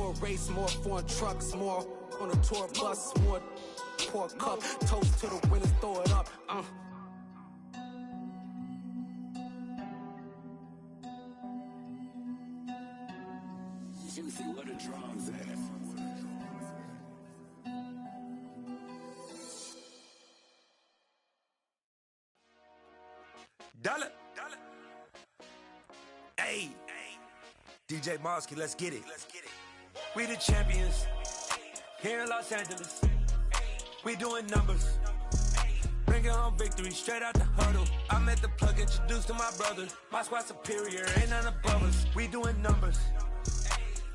more race, more foreign trucks, more on a tour bus, more pour cup, toast to the winners, throw it up. Juicy, what a drums at. Dollar. Hey, DJ Mosky, let's get it. We the champions here in Los Angeles. We doing numbers. Bringing home victory straight out the huddle. I met the plug, introduced to my brothers. My squad superior, ain't none above us. We doing numbers.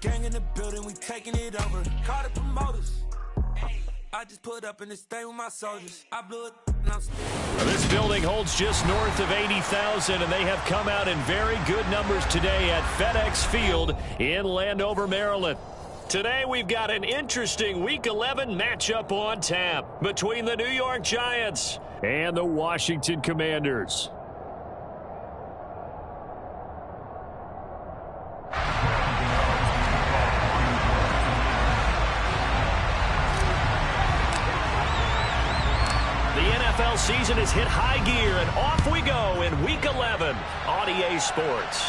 Gang in the building, we taking it over. Call the promoters. I just put up in this thing with my soldiers. I blew it. Well, this building holds just north of 80,000, and they have come out in very good numbers today at FedEx Field in Landover, Maryland. Today we've got an interesting Week 11 matchup on tap between the New York Giants and the Washington Commanders. NFL season has hit high gear, and off we go in Week 11 on EA Sports.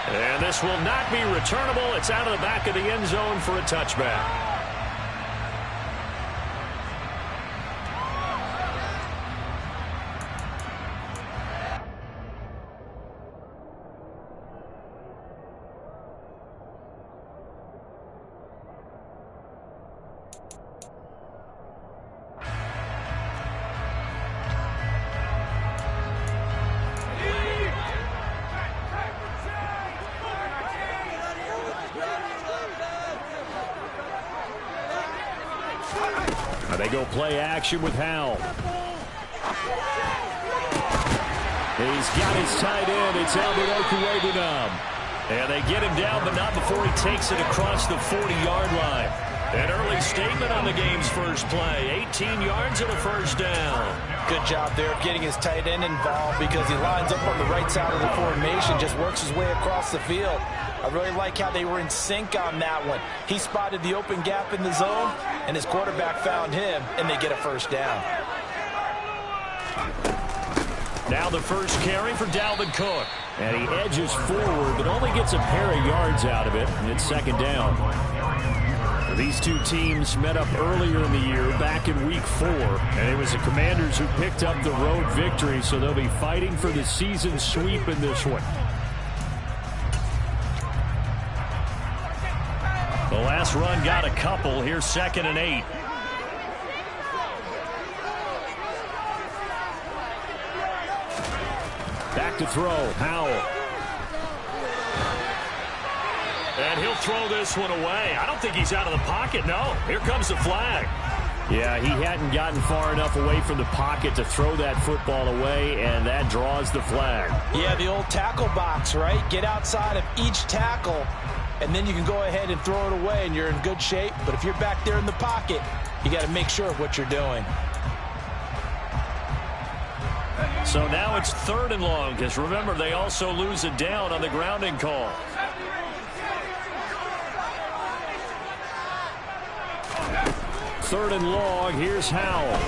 And this will not be returnable. It's out of the back of the end zone for a touchback. They go play action with Howell. He's got his tight end. It's Albert Okwuegbunam. And they get him down, but not before he takes it across the 40-yard line. An early statement on the game's first play. 18 yards and a first down. Good job there of getting his tight end involved because he lines up on the right side of the formation, just works his way across the field. I really like how they were in sync on that one. He spotted the open gap in the zone, and his quarterback found him, and they get a first down. Now the first carry for Dalvin Cook. And he edges forward, but only gets a pair of yards out of it. And it's second down. These two teams met up earlier in the year, back in Week 4. And it was the Commanders who picked up the road victory, so they'll be fighting for the season sweep in this one. The last run got a couple. Here's 2nd and 8. Back to throw. Howell. And he'll throw this one away. I don't think he's out of the pocket. No. Here comes the flag. Yeah, he hadn't gotten far enough away from the pocket to throw that football away, and that draws the flag. Yeah, the old tackle box, right? Get outside of each tackle, and then you can go ahead and throw it away, and you're in good shape. But if you're back there in the pocket, you got to make sure of what you're doing. So now it's 3rd and long, because remember, they also lose a down on the grounding call. Third and long, here's Howell.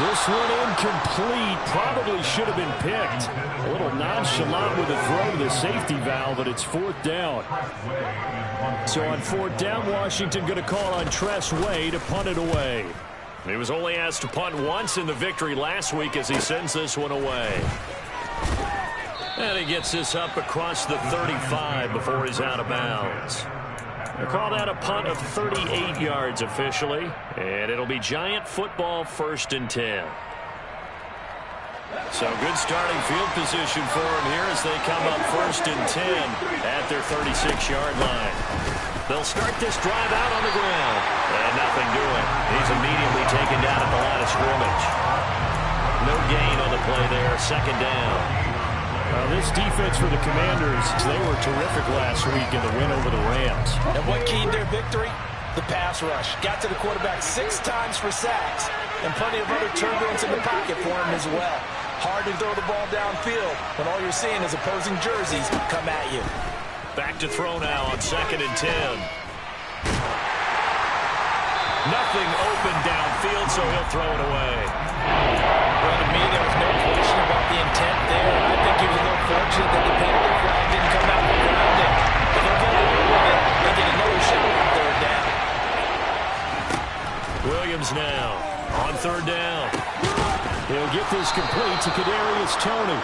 This one incomplete, probably should have been picked. A little nonchalant with a throw to the safety valve, but it's 4th down. So on 4th down, Washington going to call on Tress Way to punt it away. He was only asked to punt once in the victory last week as he sends this one away. And he gets this up across the 35 before he's out of bounds. They'll call that a punt of 38 yards officially, and it'll be Giant football 1st and 10. So good starting field position for him here as they come up 1st and 10 at their 36-yard line. They'll start this drive out on the ground, and nothing doing. He's immediately taken down at the line of scrimmage. No gain on the play there, 2nd down. This defense for the Commanders, they were terrific last week in the win over the Rams. And what keyed their victory? The pass rush. Got to the quarterback 6 times for sacks, and plenty of other turbulence in the pocket for him as well. Hard to throw the ball downfield when all you're seeing is opposing jerseys come at you. Back to throw now on 2nd and 10. Nothing open downfield, so he'll throw it away. Well, to me, there was no question about the intent there. I think he was a little fortunate that the penalty flag didn't come out from around him. If they'll get away with it, they get another shot on 3rd down. Williams now on 3rd down. He'll get this complete to Kadarius Toney.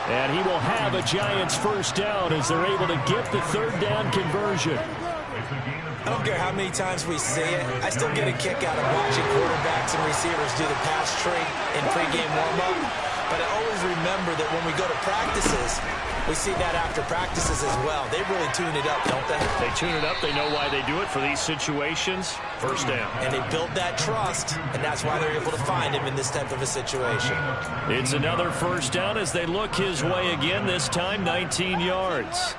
And he will have a Giants 1st down as they're able to get the 3rd down conversion. I don't care how many times we see it. I still get a kick out of watching quarterbacks and receivers do the pass trade in pregame warm-up. But I always remember that when we go to practices, we see that after practices as well. They really tune it up, don't they? They tune it up. They know why they do it for these situations. 1st down. And they build that trust, and that's why they're able to find him in this type of a situation. It's another 1st down as they look his way again, this time 19 yards.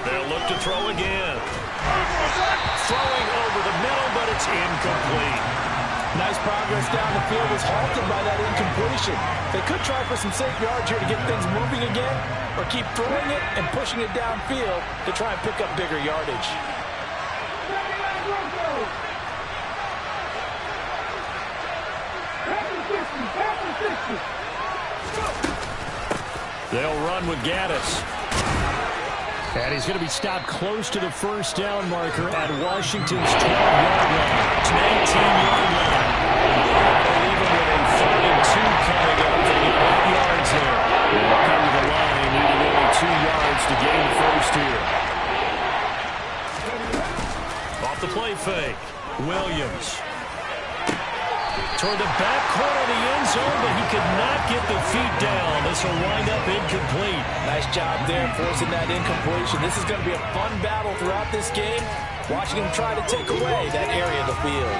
They'll look to throw again. Throwing over the middle, but it's incomplete. Nice progress down the field was halted by that incompletion. They could try for some safe yards here to get things moving again, or keep throwing it and pushing it downfield to try and pick up bigger yardage. They'll run with Gaddis. And he's going to be stopped close to the 1st down marker at Washington's 12-yard line. It's 19-yard line. Even with a 3rd and 2 coming up, they get 8 yards there. They'll come to the line, needing only 2 yards to gain 1st here. Off the play fake, Williams. Toward the back corner of the end zone, but he could not get the feet down. This will wind up incomplete. Nice job there forcing that incompletion. This is going to be a fun battle throughout this game, watching him try to take away that area of the field.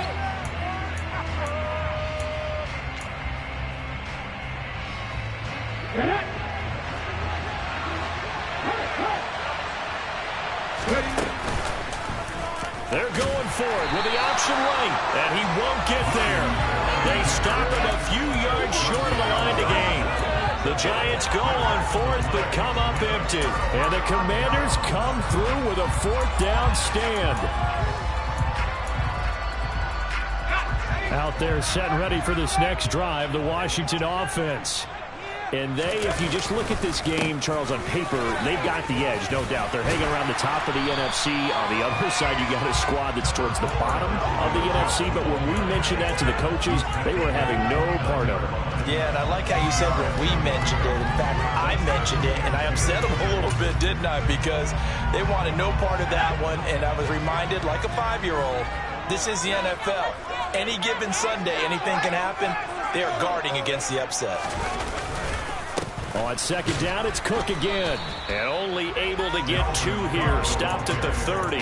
They're going for it with the option right, and he won't get there. They stop him a few yards short of the line to gain. The Giants go on 4th, but come up empty. And the Commanders come through with a 4th down stand. Out there set and ready for this next drive, the Washington offense. And they, if you just look at this game, Charles, on paper, they've got the edge, no doubt. They're hanging around the top of the NFC. On the other side, you got a squad that's towards the bottom of the NFC. But when we mentioned that to the coaches, they were having no part of it. Yeah, and I like how you said when we mentioned it. In fact, I mentioned it, and I upset them a little bit, didn't I? Because they wanted no part of that one, and I was reminded, like a 5-year-old, this is the NFL. Any given Sunday, anything can happen. They are guarding against the upset. On 2nd down, it's Cook again. And only able to get 2 here. Stopped at the 30.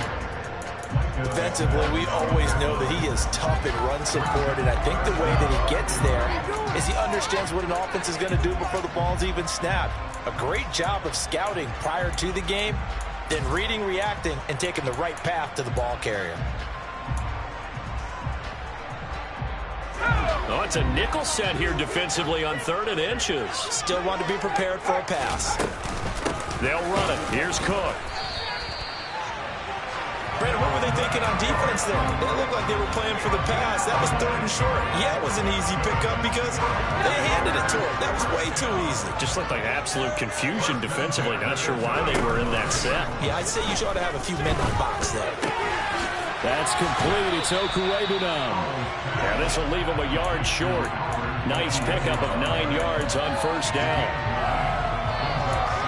Defensively, we always know that he is tough in run support, and I think the way that he gets there is he understands what an offense is going to do before the ball's even snapped. A great job of scouting prior to the game, then reading, reacting, and taking the right path to the ball carrier. Oh, it's a nickel set here defensively on 3rd and inches. Still want to be prepared for a pass. They'll run it. Here's Cook. Brandon, what were they thinking on defense there? It looked like they were playing for the pass. That was 3rd and short. Yeah, it was an easy pickup because they handed it to him. That was way too easy. Just looked like absolute confusion defensively. Not sure why they were in that set. Yeah, I'd say you ought to have a few men in the box there. That's complete. It's Okuwebunam. And this will leave him a yard short. Nice pickup of 9 yards on 1st down.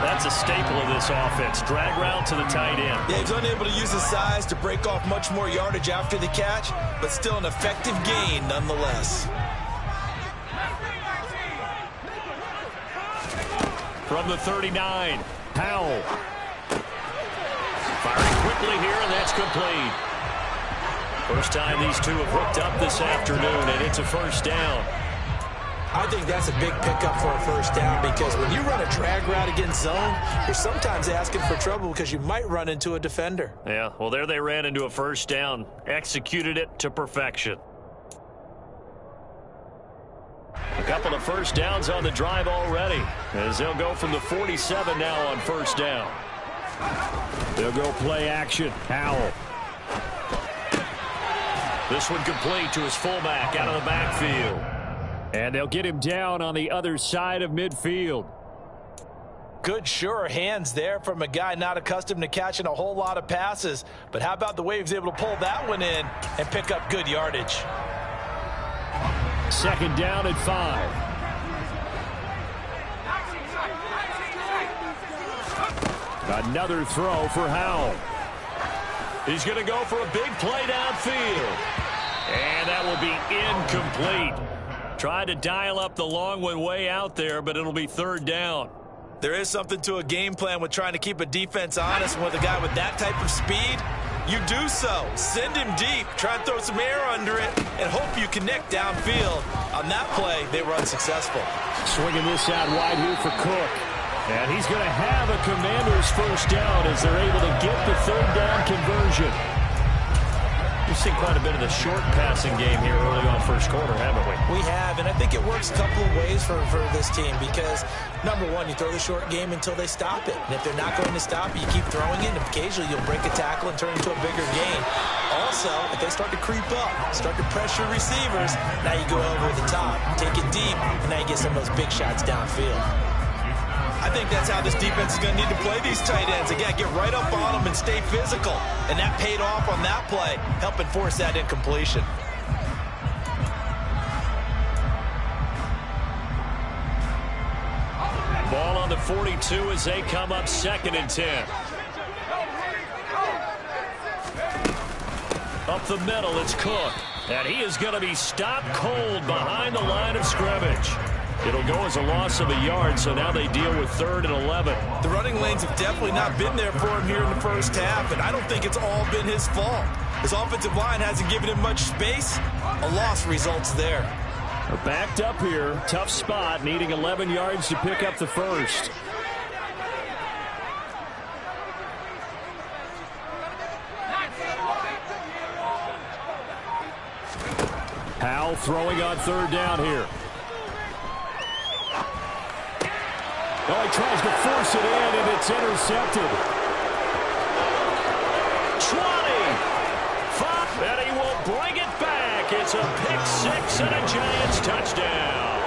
That's a staple of this offense. Drag route to the tight end. Yeah, he's unable to use his size to break off much more yardage after the catch, but still an effective gain nonetheless. From the 39, Powell. Firing quickly here, and that's complete. First time these two have hooked up this afternoon, and it's a 1st down. I think that's a big pickup for a 1st down because when you run a drag route against zone, you're sometimes asking for trouble because you might run into a defender. Yeah, well, there they ran into a 1st down. Executed it to perfection. Couple of first downs on the drive already, as they'll go from the 47 now on first down. They'll go play action. Howell. This one complete to his fullback out of the backfield. And they'll get him down on the other side of midfield. Good, sure hands there from a guy not accustomed to catching a whole lot of passes. But how about the way he was able to pull that one in and pick up good yardage? Second down at 5. Another throw for Howell. He's going to go for a big play downfield. And that will be incomplete. Tried to dial up the long one way out there, but it'll be third down. There is something to a game plan with trying to keep a defense honest. With a guy with that type of speed, you do so. Send him deep. Try and throw some air under it and hope you connect downfield. On that play, they were unsuccessful. Swinging this out wide here for Cook. And he's going to have a Commander's first down as they're able to get the third down conversion. We've seen quite a bit of the short passing game here early on first quarter, haven't we? We have, and I think it works a couple of ways for this team because, number one, you throw the short game until they stop it. And if they're not going to stop it, you keep throwing it, and occasionally you'll break a tackle and turn into a bigger gain. Also, if they start to creep up, start to pressure receivers, now you go over the top, take it deep, and now you get some of those big shots downfield. I think that's how this defense is going to need to play these tight ends. Again, get right up on them and stay physical. And that paid off on that play, helping force that incompletion. Ball on the 42 as they come up 2nd and 10. Up the middle, it's Cook. And he is going to be stopped cold behind the line of scrimmage. It'll go as a loss of a yard, so now they deal with 3rd and 11. The running lanes have definitely not been there for him here in the first half, and I don't think it's all been his fault. His offensive line hasn't given him much space. A loss results there. They're backed up here. Tough spot, needing 11 yards to pick up the first. Howell throwing on 3rd down here. Oh, he tries to force it in, and it's intercepted. 20. 5, and he will bring it back. It's a pick 6 and a Giants touchdown.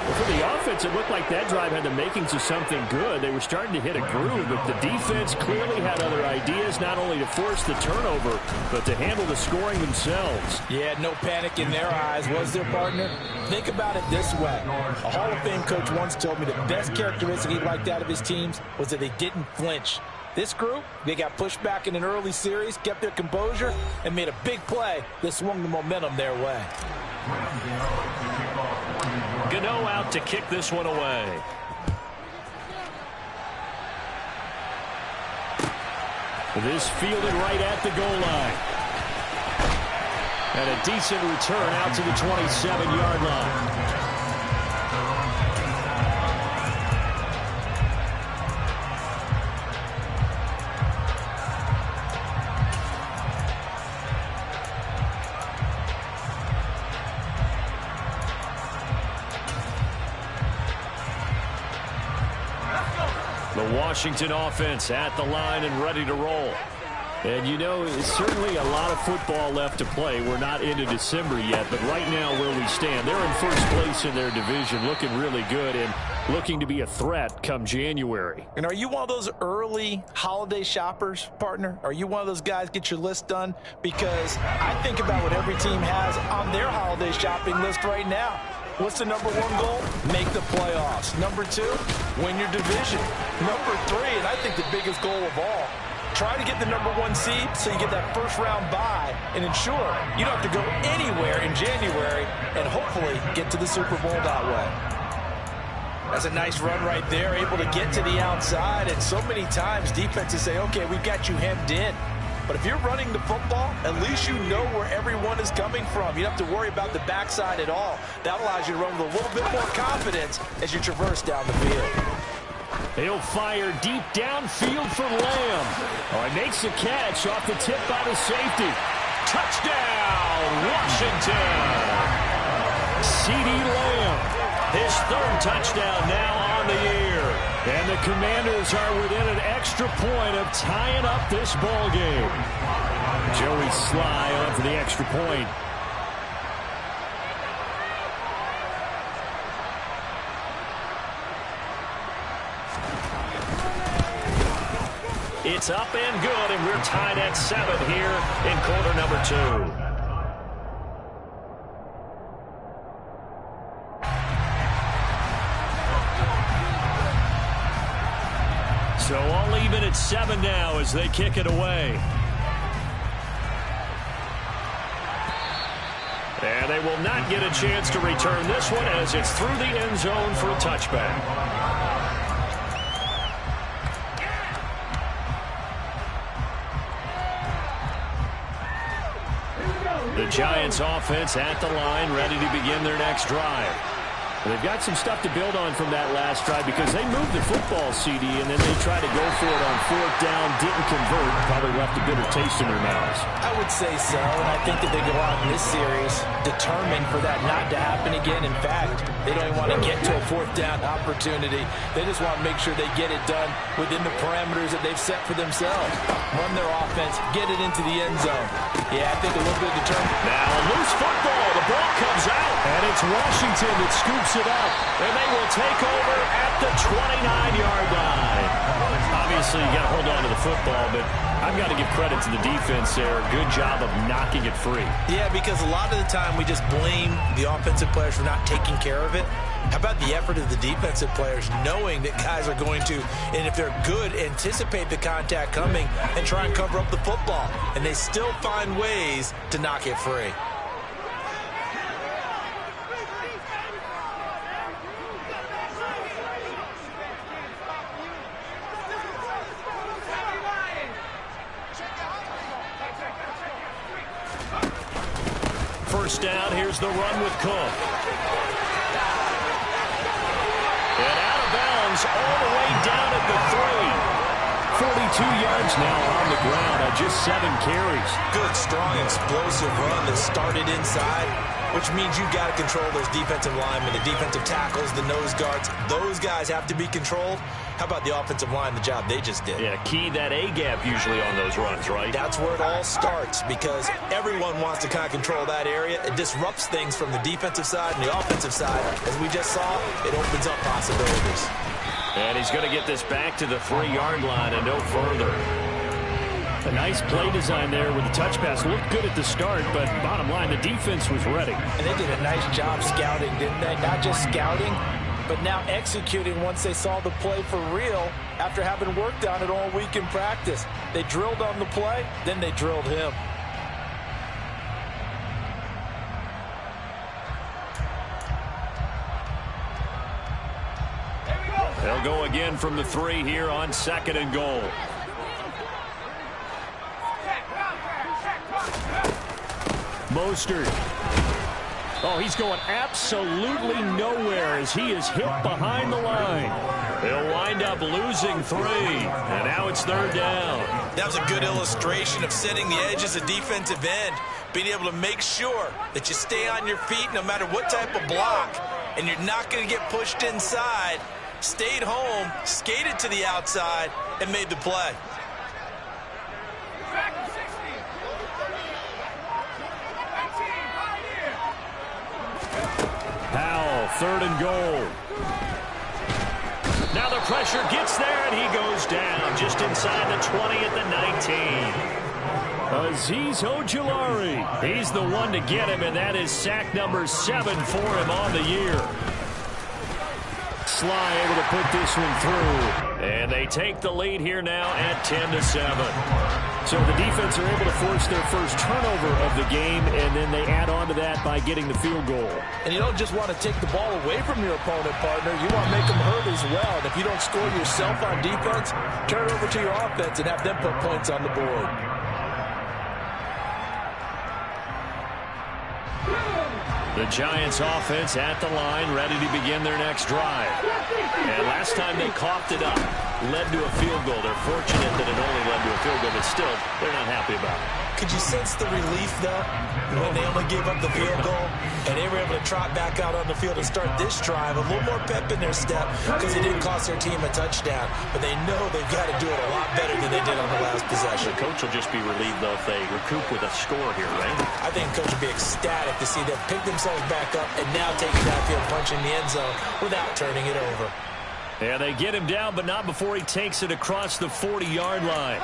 Well, for the offense, it looked like that drive had the makings of something good. They were starting to hit a groove, but the defense clearly had other ideas, not only to force the turnover, but to handle the scoring themselves. Yeah, no panic in their eyes, was their partner? Think about it this way. A Hall of Fame coach once told me the best characteristic he liked out of his teams was that they didn't flinch. This group, they got pushed back in an early series, kept their composure, and made a big play that swung the momentum their way. Gano out to kick this one away. This fielded right at the goal line. And a decent return out to the 27-yard line. The Washington offense at the line and ready to roll. And you know, it's certainly a lot of football left to play. We're not into December yet, but right now where we stand, they're in first place in their division, looking really good and looking to be a threat come January. And are you one of those early holiday shoppers, partner? Are you one of those guys get your list done? Because I think about what every team has on their holiday shopping list right now. What's the number one goal? Make the playoffs. Number 2, win your division. Number 3, and I think the biggest goal of all, try to get the number 1 seed so you get that first round bye and ensure you don't have to go anywhere in January and hopefully get to the Super Bowl that way. That's a nice run right there, able to get to the outside, and so many times defenses say, okay, we've got you hemmed in. But if you're running the football, at least you know where everyone is coming from. You don't have to worry about the backside at all. That allows you to run with a little bit more confidence as you traverse down the field. He'll fire deep downfield for Lamb. Oh, he makes the catch off the tip by the safety. Touchdown, Washington. CeeDee Lamb. His third touchdown now on the year. And the Commanders are within an extra point of tying up this ball game. Joey Sly on for the extra point. It's up and good, and we're tied at 7 here in quarter number 2. So all even at 7 now as they kick it away. And they will not get a chance to return this one as it's through the end zone for a touchback. The Giants offense at the line, ready to begin their next drive. They've got some stuff to build on from that last drive because they moved the football, CD, and then they tried to go for it on 4th down, didn't convert, probably left a bitter taste in their mouths. I would say so, and I think that they go out in this series determined for that not to happen again. In fact, they don't even want to get to a 4th down opportunity. They just want to make sure they get it done within the parameters that they've set for themselves. Run their offense, get it into the end zone. Yeah, I think a little bit determined. Now a loose football. The ball comes out, and it's Washington that scoops it up, and they will take over at the 29-yard line. Obviously, you got to hold on to the football, but I've got to give credit to the defense there. Good job of knocking it free. Yeah, because a lot of the time we just blame the offensive players for not taking care of it. How about the effort of the defensive players knowing that guys are going to, and if they're good, anticipate the contact coming and try and cover up the football, and they still find ways to knock it free. First down, here's the run with Cook. And out of bounds all the way down at the 3. 42 yards now on the ground on just 7 carries. Good, strong, explosive run that started inside, which means you've got to control those defensive linemen, the defensive tackles, the nose guards. Those guys have to be controlled. How about the offensive line, the job they just did? Yeah, key that A-gap usually on those runs, right? That's where it all starts because everyone wants to kind of control that area. It disrupts things from the defensive side and the offensive side. As we just saw, it opens up possibilities. And he's going to get this back to the 3-yard line and no further. A nice play design there with the touch pass. Looked good at the start, but bottom line, the defense was ready. And they did a nice job scouting, didn't they? Not just scouting, but now executing once they saw the play for real after having worked on it all week in practice. They drilled on the play, then they drilled him. They'll go again from the 3 here on 2nd and goal. Mostert. Oh, he's going absolutely nowhere as he is hit behind the line. They'll wind up losing 3, and now it's 3rd down. That was a good illustration of setting the edge as a defensive end, being able to make sure that you stay on your feet no matter what type of block, and you're not going to get pushed inside. Stayed home, skated to the outside, and made the play. Powell, 3rd and goal. Now the pressure gets there, and he goes down just inside the 20 at the 19. Azeez Ojulari. He's the one to get him, and that is sack number 7 for him on the year. Sly able to put this one through. And they take the lead here now at 10-7. So the defense are able to force their first turnover of the game, and then they add on to that by getting the field goal. And you don't just want to take the ball away from your opponent, partner. You want to make them hurt as well. And if you don't score yourself on defense, turn it over to your offense and have them put points on the board. The Giants offense at the line, ready to begin their next drive. And last time they coughed it up, led to a field goal. They're fortunate that it only led to a field goal, but still, they're not happy about it. Could you sense the relief, though, when they only gave up the field goal and they were able to trot back out on the field and start this drive? A little more pep in their step because it didn't cost their team a touchdown. But they know they've got to do it a lot better than they did on the last possession. The coach will just be relieved, though, if they recoup with a score here, right? I think the coach will be ecstatic to see them pick themselves back up and now take it downfield, punching the end zone without turning it over. And they get him down, but not before he takes it across the 40-yard line.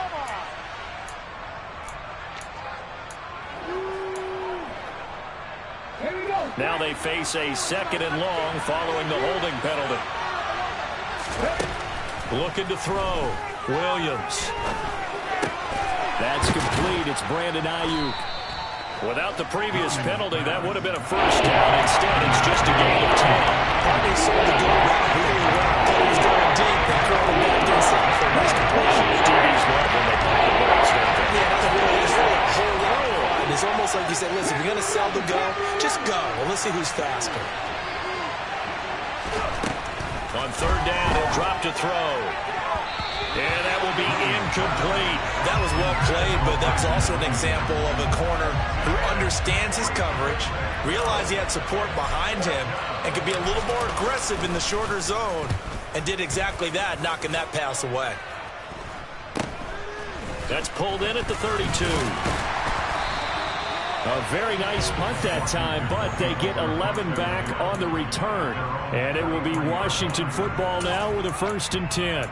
Now they face a 2nd and long following the holding penalty. Looking to throw. Williams. That's complete. It's Brandon Ayuk. Without the previous penalty, that would have been a first down. Instead, it's just a gain of 10. They sold the goal route really well. But he was going deep. They curled him back inside for a nice completion. DB's love when they pop the balls, don't they? Yeah, that's really is for a whole lot. It's almost like you said, listen, if you're going to sell the go, just go. Well, let's see who's faster. On 3rd down, he'll drop to throw. And that will be incomplete. That was well played, but that was also an example of a corner who understands his coverage, realized he had support behind him, and could be a little more aggressive in the shorter zone, and did exactly that, knocking that pass away. That's pulled in at the 32. A very nice punt that time, but they get 11 back on the return. And it will be Washington football now with a 1st and 10.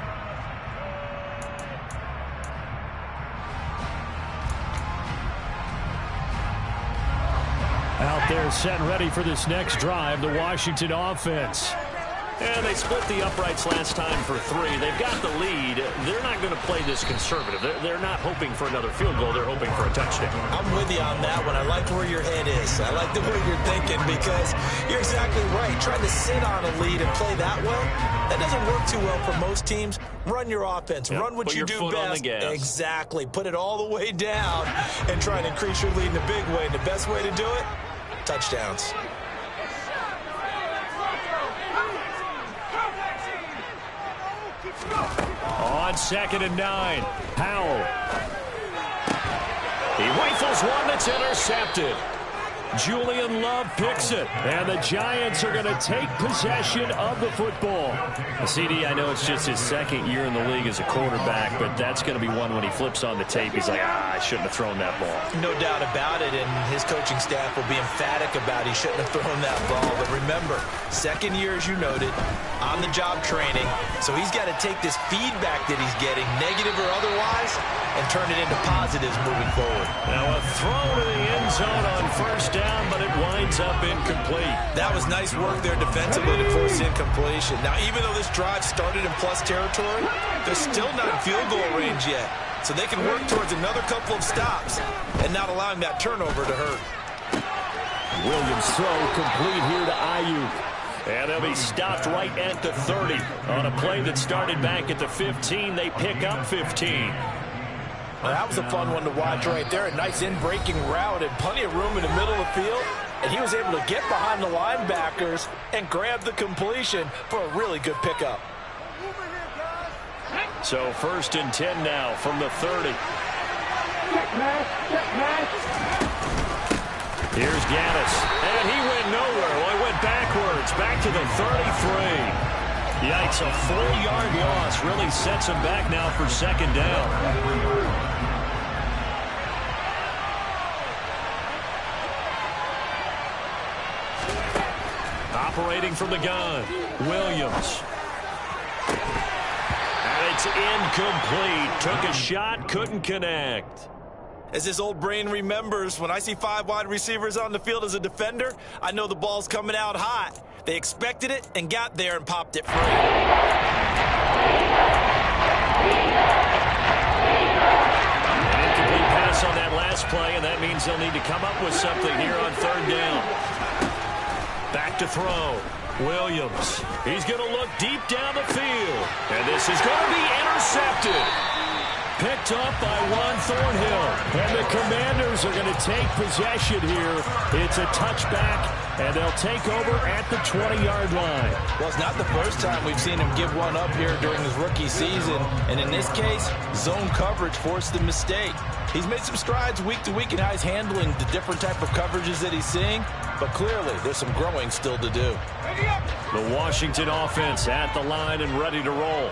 Out there set and ready for this next drive, the Washington offense. And they split the uprights last time for 3. They've got the lead. They're not going to play this conservative. They're not hoping for another field goal. They're hoping for a touchdown. I'm with you on that one. I like where your head is. I like the way you're thinking because you're exactly right. Trying to sit on a lead and play that way, that doesn't work too well for most teams. Run your offense. Run what you do best. Exactly. Put it all the way down and try and increase your lead in a big way. And the best way to do it, touchdowns. On 2nd and 9, Powell. He rifles one that's intercepted. Julian Love picks it, and the Giants are going to take possession of the football. CD, I know it's just his 2nd year in the league as a quarterback, but that's going to be one when he flips on the tape. He's like, I shouldn't have thrown that ball. No doubt about it, and his coaching staff will be emphatic about he shouldn't have thrown that ball. But remember, 2nd year, as you noted, on-the-job training, so he's got to take this feedback that he's getting, negative or otherwise, and turn it into positives moving forward. Now a throw to the end zone on 1st down, but it winds up incomplete. That was nice work there defensively to force incompletion. Now, even though this drive started in plus territory, they're still not in field goal range yet. So they can work towards another couple of stops and not allowing that turnover to hurt. Williams throw complete here to Ayuk. And they'll be stopped right at the 30. On a play that started back at the 15, they pick up 15. Well, that was a fun one to watch right there. A nice in-breaking route and plenty of room in the middle of the field. And he was able to get behind the linebackers and grab the completion for a really good pickup. So 1st and 10 now from the 30. Here's Gaddis. And he went nowhere. Well, he went backwards. Back to the 33. Yikes, a 4-yard loss really sets him back now for 2nd down. Operating from the gun, Williams. And it's incomplete. Took a shot, couldn't connect. As this old brain remembers, when I see 5 wide receivers on the field as a defender, I know the ball's coming out hot. They expected it and got there and popped it free. An incomplete pass on that last play, and that means they'll need to come up with something here on 3rd down. Back to throw. Williams. He's going to look deep down the field. And this is going to be intercepted. Picked up by Juan Thornhill. And the Commanders are going to take possession here. It's a touchback, and they'll take over at the 20-yard line. Well, it's not the first time we've seen him give one up here during his rookie season, and in this case, zone coverage forced the mistake. He's made some strides week to week in how he's handling the different type of coverages that he's seeing, but clearly there's some growing still to do. The Washington offense at the line and ready to roll.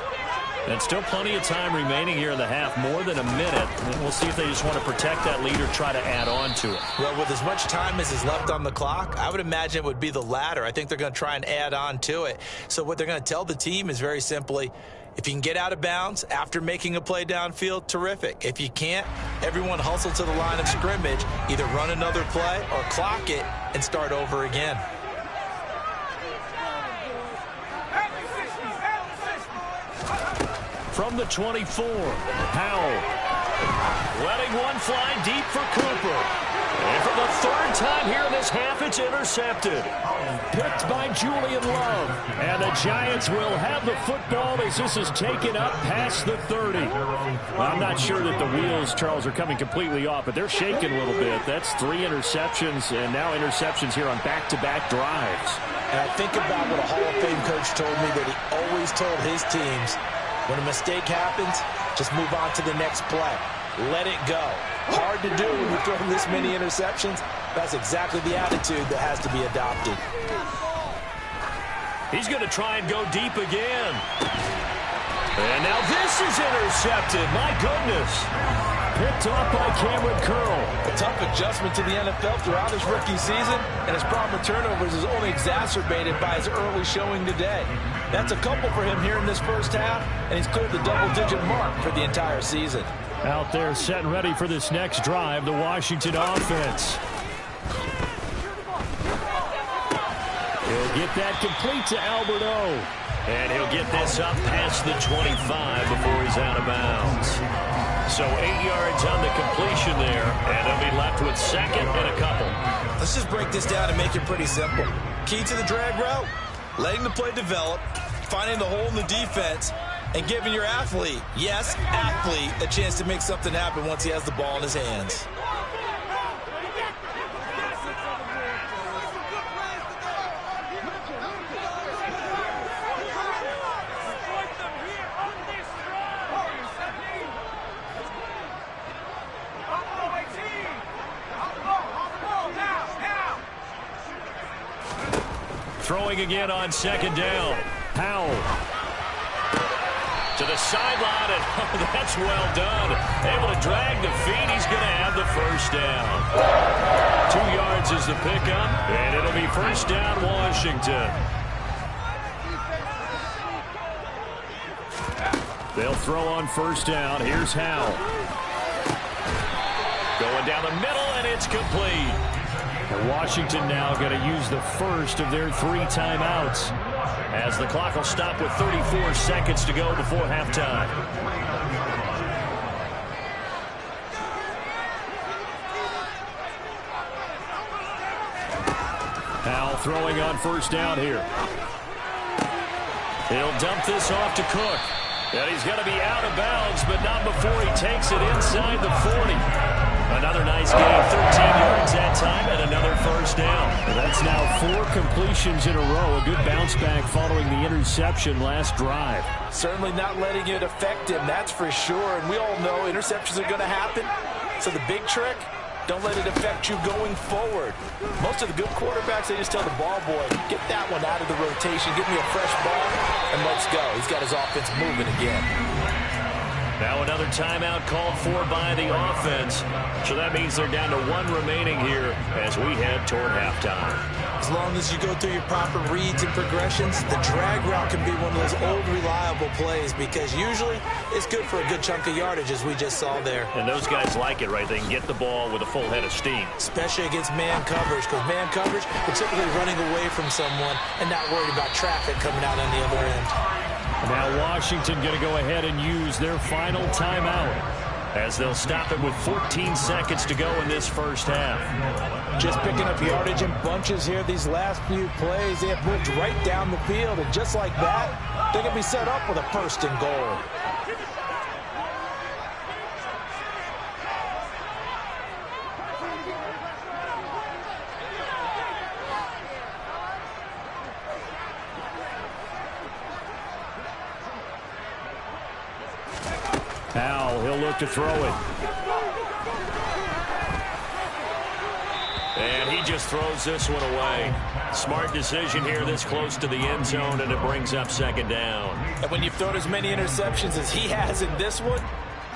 And still plenty of time remaining here in the half, more than a minute. And we'll see if they just want to protect that lead or try to add on to it. Well, with as much time as is left on the clock, I would imagine it would be the latter. I think they're going to try and add on to it. So what they're going to tell the team is very simply, if you can get out of bounds after making a play downfield, terrific. If you can't, everyone hustle to the line of scrimmage, either run another play or clock it and start over again. From the 24, Powell letting one fly deep for Cooper. And for the third time here in this half, it's intercepted. Picked by Julian Love. And the Giants will have the football as this is taken up past the 30. Well, I'm not sure that the wheels, Charles, are coming completely off, but they're shaking a little bit. That's 3 interceptions, and now interceptions here on back-to-back drives. And I think about what a Hall of Fame coach told me that he always told his teams, when a mistake happens, just move on to the next play. Let it go. Hard to do when you throw this many interceptions. That's exactly the attitude that has to be adopted. He's going to try and go deep again. And now this is intercepted. My goodness. Picked off by Cameron Curl. A tough adjustment to the NFL throughout his rookie season, and his problem with turnovers is only exacerbated by his early showing today. That's a couple for him here in this first half, and he's cleared the double-digit mark for the entire season. Out there set and ready for this next drive, the Washington offense. He'll get that complete to Albert O. And he'll get this up past the 25 before he's out of bounds. So 8 yards on the completion there, and they'll be left with second and a couple. Let's just break this down and make it pretty simple. Key to the drag route, letting the play develop, finding the hole in the defense, and giving your athlete, yes, athlete, a chance to make something happen once he has the ball in his hands. Throwing again on second down. Powell to the sideline, and oh, that's well done. Able to drag the feet. He's going to have the first down. 2 yards is the pickup, and it'll be first down Washington. They'll throw on first down. Here's Howell. Going down the middle, and it's complete. And Washington now going to use the first of their 3 timeouts, as the clock will stop with 34 seconds to go before halftime. Howell throwing on first down here. He'll dump this off to Cook. And he's going to be out of bounds, but not before he takes it inside the 40. Another nice game, 13 yards that time, and another first down. And that's now 4 completions in a row. A good bounce back following the interception last drive. Certainly not letting it affect him, that's for sure. And we all know interceptions are going to happen. So the big trick, don't let it affect you going forward. Most of the good quarterbacks, they just tell the ball boy, get that one out of the rotation, give me a fresh ball, and let's go. He's got his offense moving again. Now another timeout called for by the offense. So that means they're down to 1 remaining here as we head toward halftime. As long as you go through your proper reads and progressions, the drag route can be one of those old reliable plays because usually it's good for a good chunk of yardage as we just saw there. And those guys like it, right? They can get the ball with a full head of steam. Especially against man coverage, because man coverage, we're typically running away from someone and not worried about traffic coming out on the other end. Now Washington going to go ahead and use their final timeout as they'll stop it with 14 seconds to go in this first half. Just picking up yardage in bunches here these last few plays. They have moved right down the field, and just like that, they're going to be set up with a first and goal. Powell, he'll look to throw it. And he just throws this one away. Smart decision here this close to the end zone, and it brings up second down. And when you've thrown as many interceptions as he has in this one,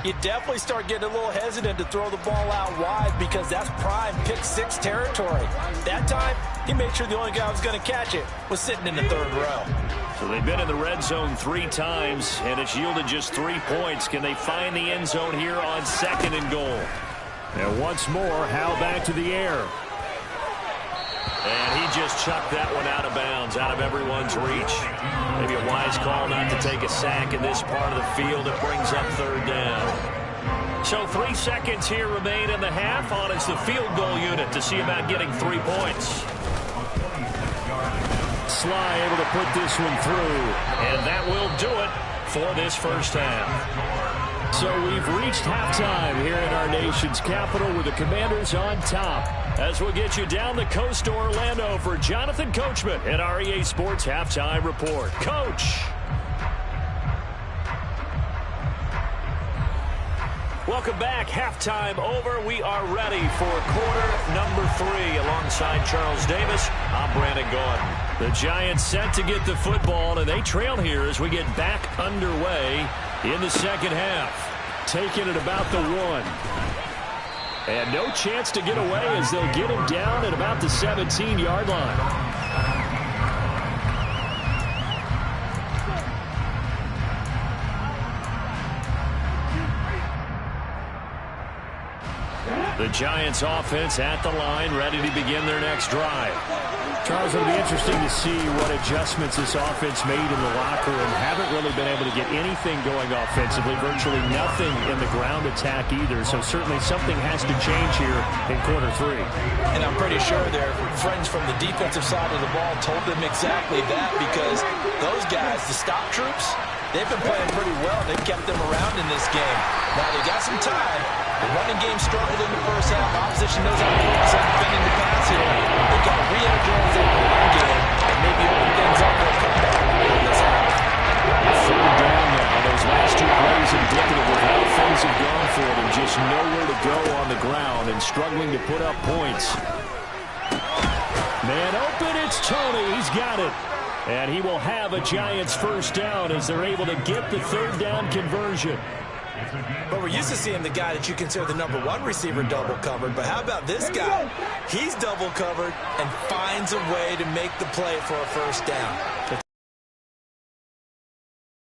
you definitely start getting a little hesitant to throw the ball out wide because that's prime pick-6 territory. That time, he made sure the only guy who was going to catch it was sitting in the third row. So they've been in the red zone 3 times, and it's yielded just 3 points. Can they find the end zone here on second and goal? And once more, Howe back to the air. And he just chucked that one out of bounds, out of everyone's reach. Maybe a wise call not to take a sack in this part of the field. It brings up third down. So 3 seconds here remain in the half. On it's the field goal unit to see about getting 3 points. Sly able to put this one through. And that will do it for this first half. So we've reached halftime here in our nation's capital with the Commanders on top. As we'll get you down the coast to Orlando for Jonathan Coachman at our EA Sports Halftime Report. Coach. Welcome back. Halftime over. We are ready for quarter number 3 alongside Charles Davis. I'm Brandon Gordon. The Giants set to get the football, and they trail here as we get back underway in the second half. Taking it about the 1. And no chance to get away as they'll get him down at about the 17-yard line. The Giants offense at the line, ready to begin their next drive. Charles, it'll be interesting to see what adjustments this offense made in the locker room. Haven't really been able to get anything going offensively, virtually nothing in the ground attack either. So certainly something has to change here in quarter 3. And I'm pretty sure their friends from the defensive side of the ball told them exactly that, because those guys, the stop troops, they've been playing pretty well. They've kept them around in this game. Now they got some time. The running game struggled in the first half. Opposition knows how to focus on defending the pass here. They've got to re-energize that run game and maybe open things up for a comeback in this half. Third down now. Those last 2 plays indicative of how things have gone for them. Just nowhere to go on the ground and struggling to put up points. Man open, it's Tony. He's got it. And he will have a Giants first down as they're able to get the third down conversion. But we're used to seeing the guy that you consider the number 1 receiver double covered. But how about this guy? He's double covered and finds a way to make the play for a first down.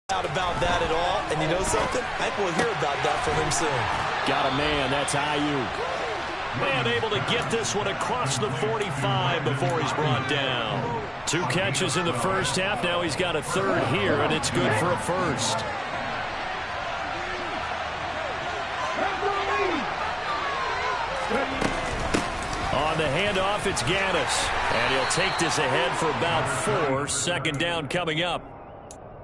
Not about that at all. And you know something? I think we'll hear about that from him soon. Got a man. That's Ayuk. Man able to get this one across the 45 before he's brought down. 2 catches in the first half. Now he's got a third here, and it's good for a first. On the handoff, it's Gaddis. And he'll take this ahead for about 4. Second down coming up.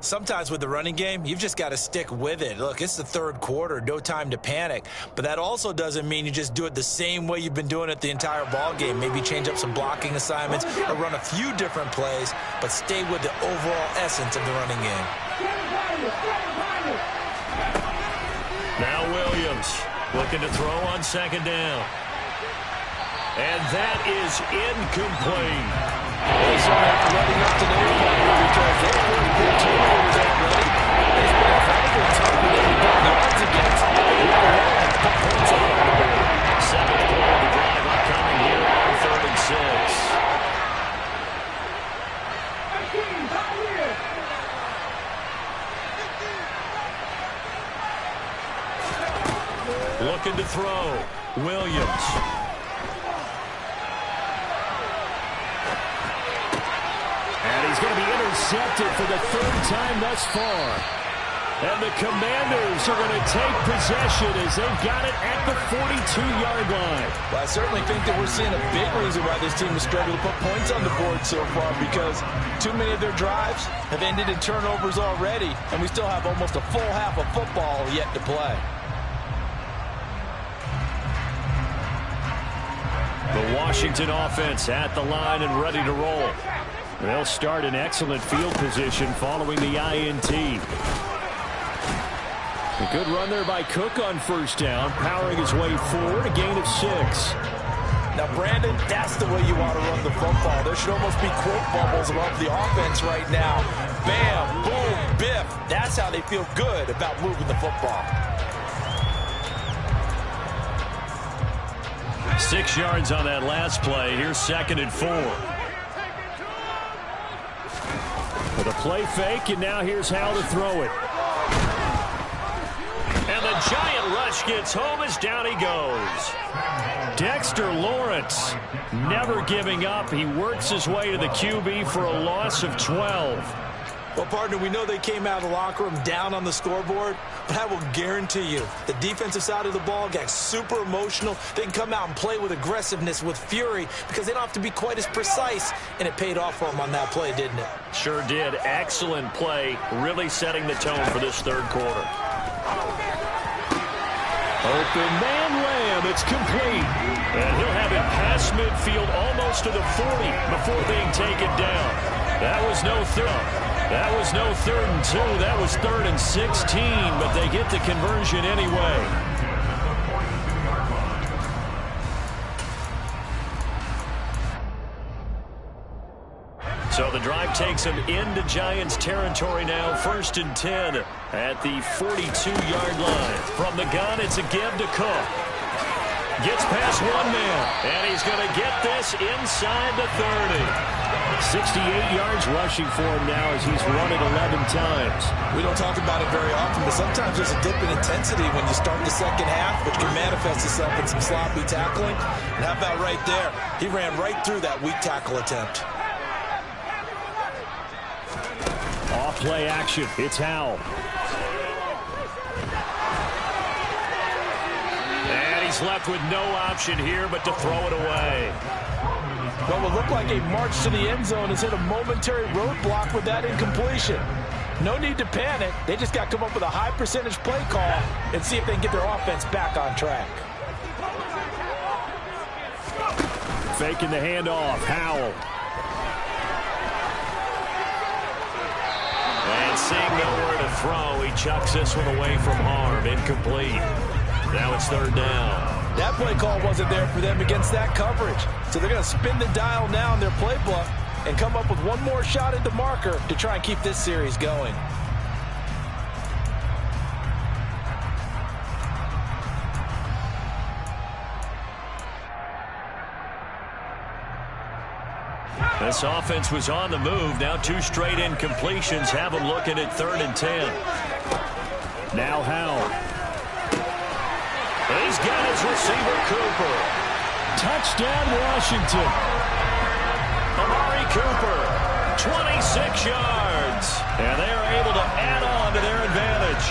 Sometimes with the running game, you've just got to stick with it. Look, it's the third quarter, no time to panic. But that also doesn't mean you just do it the same way you've been doing it the entire ball game. Maybe change up some blocking assignments or run a few different plays, but stay with the overall essence of the running game. Now Williams looking to throw on second down. And that is incomplete. He's going to have to run up to the because they've already put turnovers already. It's been a hell of a time for them to put the odds against. Put points on the board. 7th play of the drive upcoming here on 3rd and 6. Looking to throw. Williams. And he's going to be intercepted for the 3rd time thus far. And the Commanders are going to take possession as they've got it at the 42-yard line. Well, I certainly think that we're seeing a big reason why this team has struggled to put points on the board so far, because too many of their drives have ended in turnovers already, and we still have almost a full half of football yet to play. The Washington offense at the line and ready to roll. They'll start in excellent field position following the INT. A good run there by Cook on first down, powering his way forward, a gain of 6. Now, Brandon, that's the way you want to run the football. There should almost be quote bubbles above the offense right now. Bam, boom, biff. That's how they feel good about moving the football. 6 yards on that last play. Here's 2nd and 4. With a play fake, and now here's how to throw it. And the giant rush gets home as down he goes. Dexter Lawrence never giving up. He works his way to the QB for a loss of 12. Well, partner, we know they came out of the locker room down on the scoreboard, but I will guarantee you the defensive side of the ball got super emotional. They can come out and play with aggressiveness, with fury, because they don't have to be quite as precise, and it paid off for them on that play, didn't it? Sure did. Excellent play, really setting the tone for this third quarter. Open man Lamb, it's complete. And he'll have it past midfield almost to the 40 before being taken down. That was no third and 2. That was 3rd and 16, but they get the conversion anyway. So the drive takes them into Giants territory now. 1st and 10 at the 42-yard line. From the gun, it's a give to Cook. Gets past one man, and he's going to get this inside the 30. 68 yards rushing for him now as he's run it 11 times. We don't talk about it very often, but sometimes there's a dip in intensity when you start the second half, which can manifest itself in some sloppy tackling. And how about right there? He ran right through that weak tackle attempt. Off-play action. It's Howell. And he's left with no option here but to throw it away. What will look like a march to the end zone has hit a momentary roadblock with that incompletion. No need to panic. They just got to come up with a high percentage play call and see if they can get their offense back on track. Faking the handoff. Howell. And seeing nowhere to throw, he chucks this one away from harm. Incomplete. Now it's 3rd down. That play call wasn't there for them against that coverage. So they're going to spin the dial now in their playbook and come up with one more shot at the marker to try and keep this series going. This offense was on the move. Now 2 straight incompletions have them looking at 3rd and 10. Now Howell. He's got his receiver, Cooper. Touchdown, Washington. Amari Cooper, 26 yards. And they are able to add on to their advantage.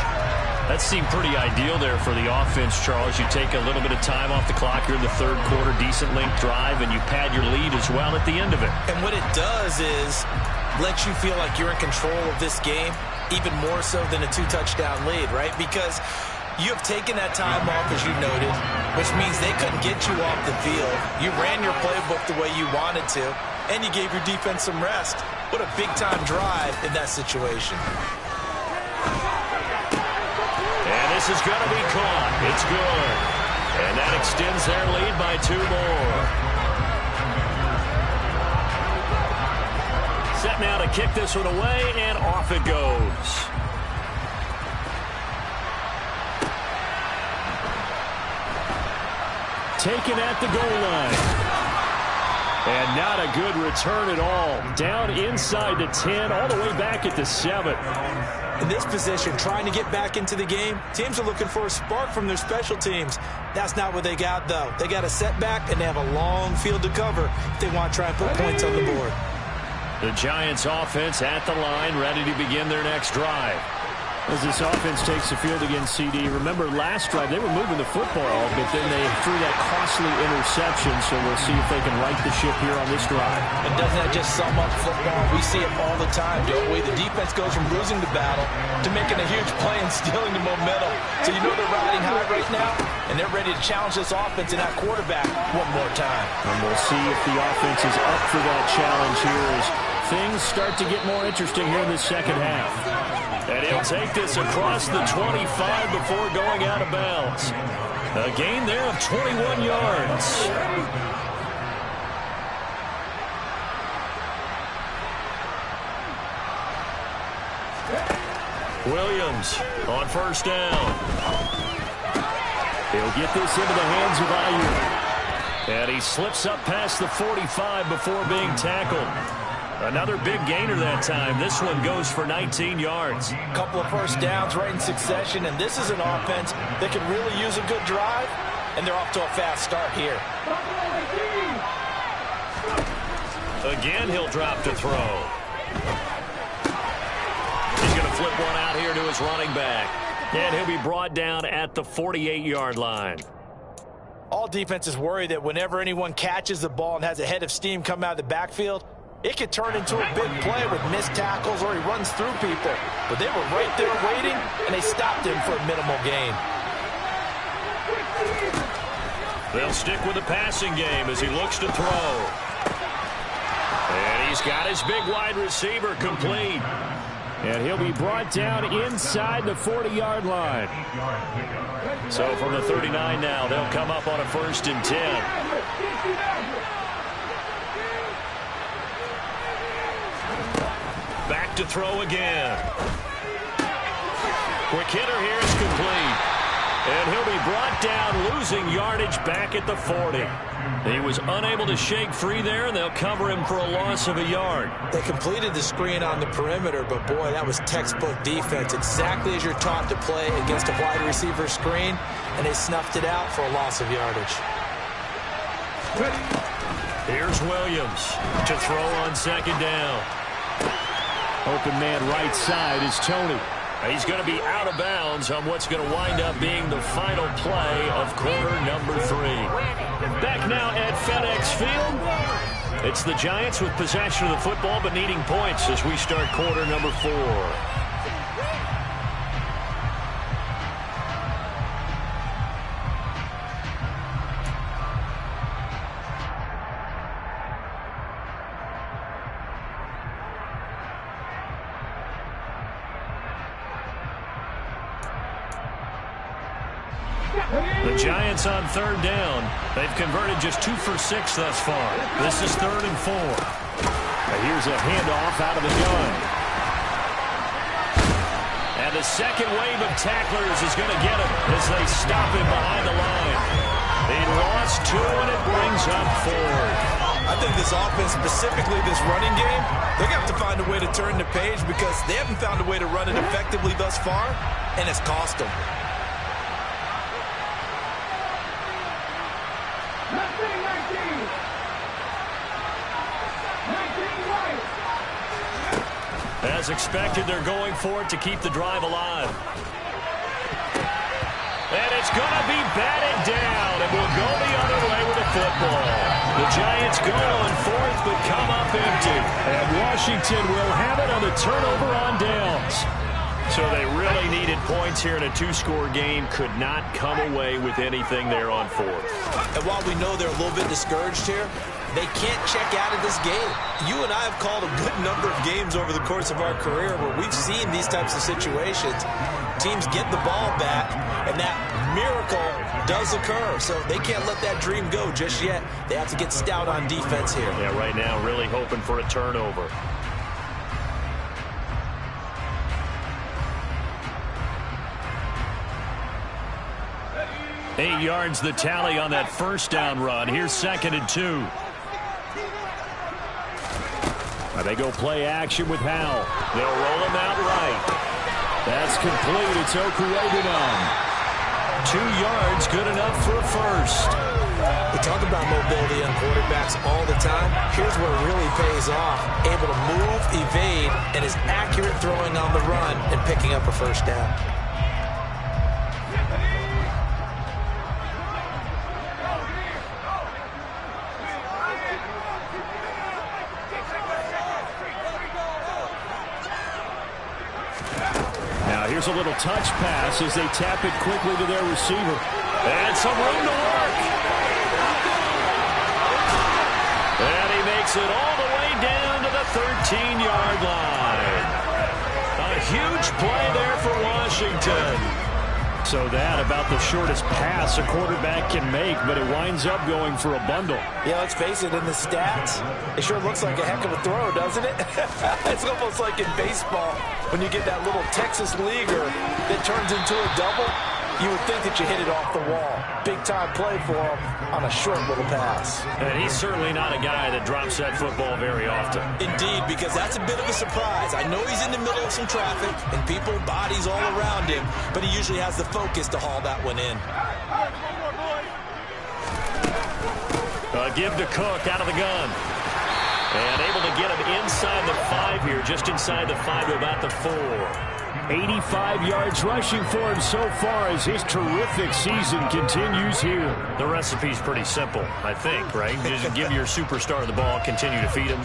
That seemed pretty ideal there for the offense, Charles. You take a little bit of time off the clock here in the third quarter, decent length drive, and you pad your lead as well at the end of it. And what it does is lets you feel like you're in control of this game, even more so than a 2-touchdown lead, right? Because you have taken that time off, as you noted, which means they couldn't get you off the field. You ran your playbook the way you wanted to, and you gave your defense some rest. What a big-time drive in that situation. And this is going to be caught. It's good. And that extends their lead by 2 more. Set now to kick this one away, and off it goes. Taken at the goal line. And not a good return at all. Down inside the 10, all the way back at the 7. In this position, trying to get back into the game, teams are looking for a spark from their special teams. That's not what they got, though. They got a setback, and they have a long field to cover if they want to try and put points on the board. The Giants offense at the line, ready to begin their next drive. As this offense takes the field against CD, remember last drive they were moving the football, but then they threw that costly interception, so we'll see if they can right the ship here on this drive. And doesn't that just sum up football? We see it all the time, don't we? The defense goes from losing the battle to making a huge play and stealing the momentum. So you know they're riding high right now, and they're ready to challenge this offense and that quarterback one more time. And we'll see if the offense is up for that challenge here as things start to get more interesting here in the second half. And he'll take this across the 25 before going out of bounds. A gain there of 21 yards. Williams on first down. He'll get this into the hands of Ayuk. And he slips up past the 45 before being tackled. Another big gainer that time. This one goes for 19 yards. A couple of first downs right in succession, and this is an offense that can really use a good drive, and they're off to a fast start here. Again, he'll drop to throw. He's going to flip one out here to his running back. And he'll be brought down at the 48-yard line. All defenses worry that whenever anyone catches the ball and has a head of steam come out of the backfield, it could turn into a big play with missed tackles or he runs through people. But they were right there waiting, and they stopped him for a minimal gain. They'll stick with the passing game as he looks to throw. And he's got his big wide receiver complete. And he'll be brought down inside the 40-yard line. So from the 39 now, they'll come up on a 1st and 10. Back to throw again. Quick hitter here is complete. And he'll be brought down, losing yardage back at the 40. He was unable to shake free there, and they'll cover him for a loss of a yard. They completed the screen on the perimeter, but boy, that was textbook defense. Exactly as you're taught to play against a wide receiver screen, and they snuffed it out for a loss of yardage. Here's Williams to throw on 2nd down. Open man right side is Tony. He's going to be out of bounds on what's going to wind up being the final play of quarter number 3. Back now at FedEx Field. It's the Giants with possession of the football but needing points as we start quarter number 4. The Giants on 3rd down. They've converted just 2 for 6 thus far. This is 3rd and 4. Here's a handoff out of the gun. And the second wave of tacklers is going to get him as they stop him behind the line. He lost 2, and it brings up 4th. I think this offense, specifically this running game, they're going to have to find a way to turn the page because they haven't found a way to run it effectively thus far, and it's cost them. As expected, they're going for it to keep the drive alive. And it's going to be batted down, and we'll go the other way with the football. The Giants go on 4th, but come up empty. And Washington will have it on the turnover on downs. So they really needed points here in a 2-score game. Could not come away with anything there on 4th. And while we know they're a little bit discouraged here, they can't check out of this game. You and I have called a good number of games over the course of our career where we've seen these types of situations. Teams get the ball back, and that miracle does occur. So they can't let that dream go just yet. They have to get stout on defense here. Yeah, right now really hoping for a turnover. Eight yards the tally on that 1st down run. Here's 2nd and 2. They go play action with Howell. They'll roll him out right. That's complete. It's Okurebunon. 2 yards, good enough for a 1st. We talk about mobility on quarterbacks all the time. Here's where it really pays off. Able to move, evade, and is accurate throwing on the run and picking up a 1st down. Here's a little touch pass as they tap it quickly to their receiver. And some room to work. And he makes it all the way down to to the 13-yard line. A huge play there for Washington. So that about the shortest pass a quarterback can make, but it winds up going for a bundle. Yeah, let's face it, in the stats, it sure looks like a heck of a throw, doesn't it? It's almost like in baseball when you get that little Texas leaguer that turns into a double. You would think that you hit it off the wall. Big-time play for him on a short little pass. And he's certainly not a guy that drops that football very often. Indeed, because that's a bit of a surprise. I know he's in the middle of some traffic and people, bodies all around him, but he usually has the focus to haul that one in. Give to Cook out of the gun. And able to get him inside the 5 here, just inside the 5 to about the 4. 85 yards rushing for him so far as his terrific season continues here. The recipe's pretty simple, I think, right? Just give your superstar the ball, continue to feed him.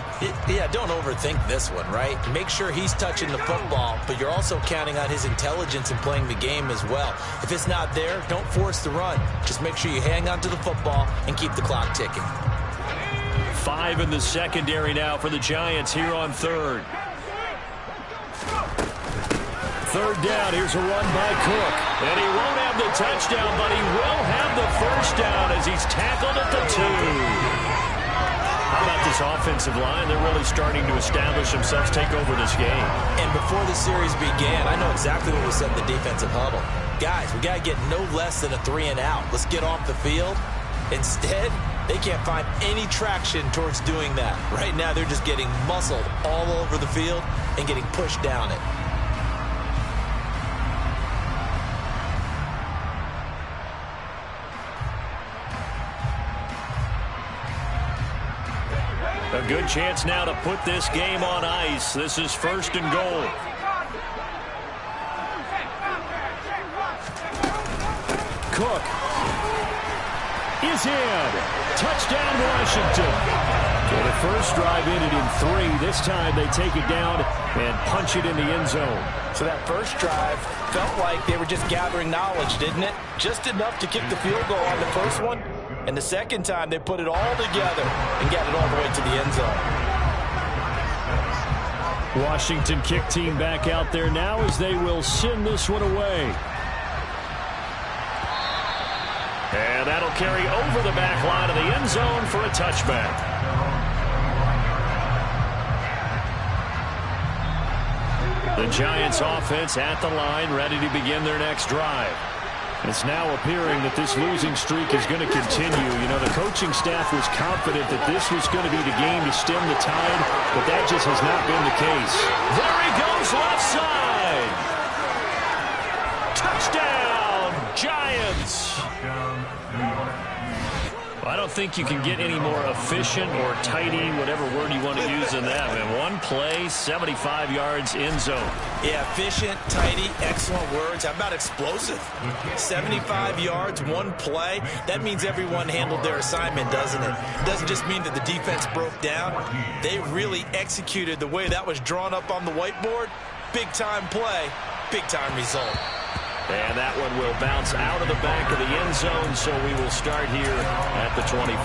Yeah, don't overthink this one, right? Make sure he's touching the football, but you're also counting on his intelligence in playing the game as well. If it's not there, don't force the run. Just make sure you hang on to the football and keep the clock ticking. 5 in the secondary now for the Giants here on third. Third down, here's a run by Cook. And he won't have the touchdown, but he will have the first down as he's tackled at the 2. How about this offensive line? They're really starting to establish themselves, take over this game. And before the series began, I know exactly what we said in the defensive huddle. Guys, we got to get no less than a 3 and out. Let's get off the field. Instead, they can't find any traction towards doing that. Right now, they're just getting muscled all over the field and getting pushed down it. A good chance now to put this game on ice. This is 1st and goal. Cook is in. Touchdown, Washington. So the first drive ended in 3. This time they take it down and punch it in the end zone. So that first drive felt like they were just gathering knowledge, didn't it? Just enough to kick the field goal on the first one. And the second time, they put it all together and got it all the way to the end zone. Washington kick team back out there now as they will send this one away. And that'll carry over the back line of the end zone for a touchback. The Giants offense at the line, ready to begin their next drive. It's now appearing that this losing streak is going to continue. You know, the coaching staff was confident that this was going to be the game to stem the tide, but that just has not been the case. There he goes, left side. Touchdown, Giants. Well, I don't think you can get any more efficient or tidy, whatever word you want to use in that. Man, one play, 75 yards, end zone. Yeah, efficient, tidy, excellent words. How about explosive? 75 yards, one play. That means everyone handled their assignment, doesn't it? It doesn't just mean that the defense broke down. They really executed the way that was drawn up on the whiteboard. Big-time play, big-time result. And that one will bounce out of the back of the end zone, so we will start here at the 25.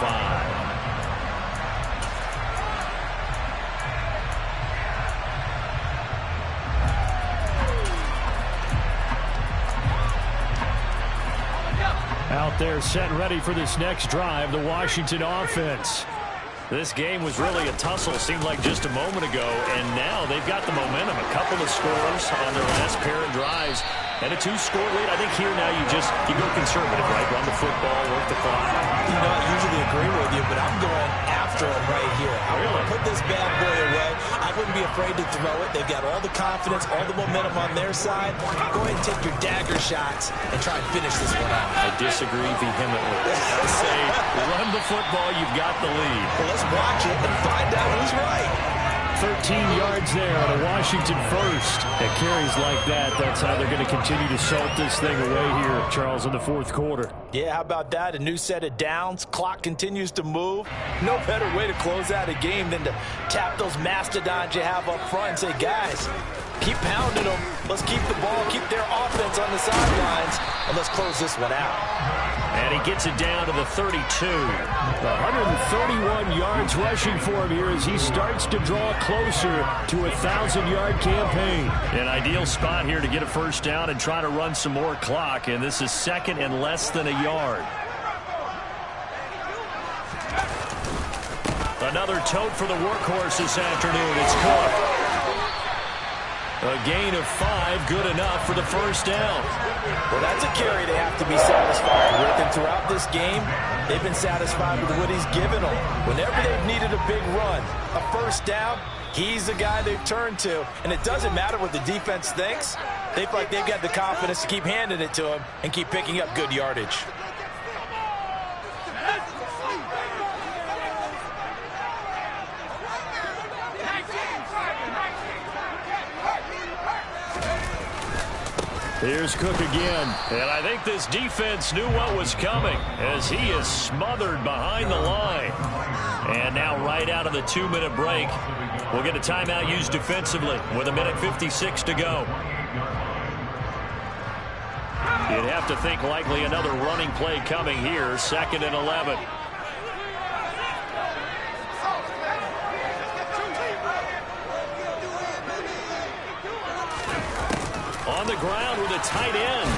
Out there set ready for this next drive, the Washington offense. This game was really a tussle, seemed like just a moment ago, and now they've got the momentum. A couple of scores on their last pair of drives. And a 2-score lead. I think here now you go conservative, right? Run the football, work the clock. You know, I usually agree with you, but I'm going after him right here. I want to put this bad boy away. I wouldn't be afraid to throw it. They've got all the confidence, all the momentum on their side. Go ahead and take your dagger shots and try and finish this one out. I disagree vehemently. I say, run the football, you've got the lead. Well, let's watch it and find out who's right. 13 yards there on a Washington first. And carries like that, that's how they're going to continue to salt this thing away here, Charles, in the fourth quarter. Yeah, how about that? A new set of downs. Clock continues to move. No better way to close out a game than to tap those mastodons you have up front and say, guys, Keep pounding them. Let's keep the ball, keep their offense on the sidelines, and let's close this one out. And he gets it down to the 32. 131 yards rushing for him here as he starts to draw closer to a 1,000-yard campaign. An ideal spot here to get a first down and try to run some more clock, and this is second and less than a yard. Another tote for the workhorse this afternoon. It's Cook. A gain of 5, good enough for the first down. Well, that's a carry they have to be satisfied with. And throughout this game, they've been satisfied with what he's given them. Whenever they've needed a big run, a first down, he's the guy they've turned to. And it doesn't matter what the defense thinks. They feel like they've got the confidence to keep handing it to him and keep picking up good yardage. Here's Cook again. And I think this defense knew what was coming as he is smothered behind the line. And now right out of the 2-minute break, we'll get a timeout used defensively with 1:56 to go. You'd have to think likely another running play coming here, 2nd and 11. On the ground with a tight end.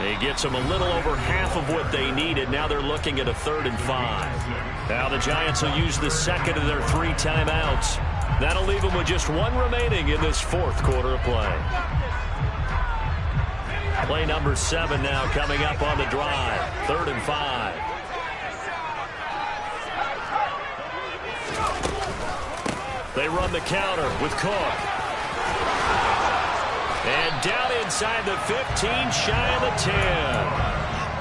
He gets them a little over half of what they needed. Now they're looking at a 3rd and 5. Now the Giants will use the second of their 3 timeouts. That'll leave them with just 1 remaining in this 4th quarter of play. Play number 7 now coming up on the drive. 3rd and 5. They run the counter with Cook. And down inside the 15, shy of the 10.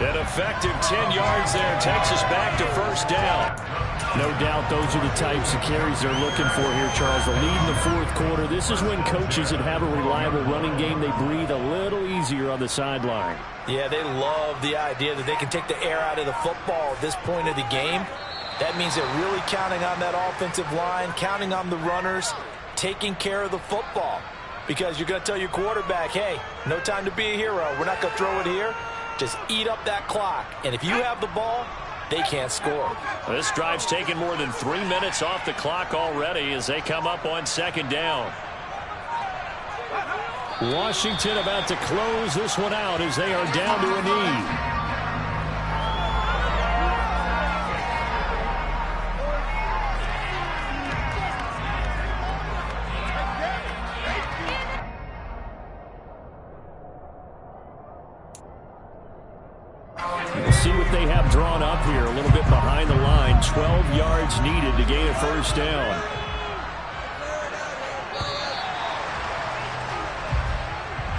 An effective 10 yards there takes us back to first down. No doubt those are the types of carries they're looking for here, Charles. The lead in the 4th quarter. This is when coaches that have a reliable running game, they breathe a little easier on the sideline. Yeah, they love the idea that they can take the air out of the football at this point of the game. That means they're really counting on that offensive line, counting on the runners, taking care of the football. Because you're going to tell your quarterback, hey, no time to be a hero. We're not going to throw it here. Just eat up that clock. And if you have the ball, they can't score. This drive's taken more than 3 minutes off the clock already as they come up on 2nd down. Washington about to close this one out as they are down to a knee. See what they have drawn up here. A little bit behind the line. 12 yards needed to gain a first down.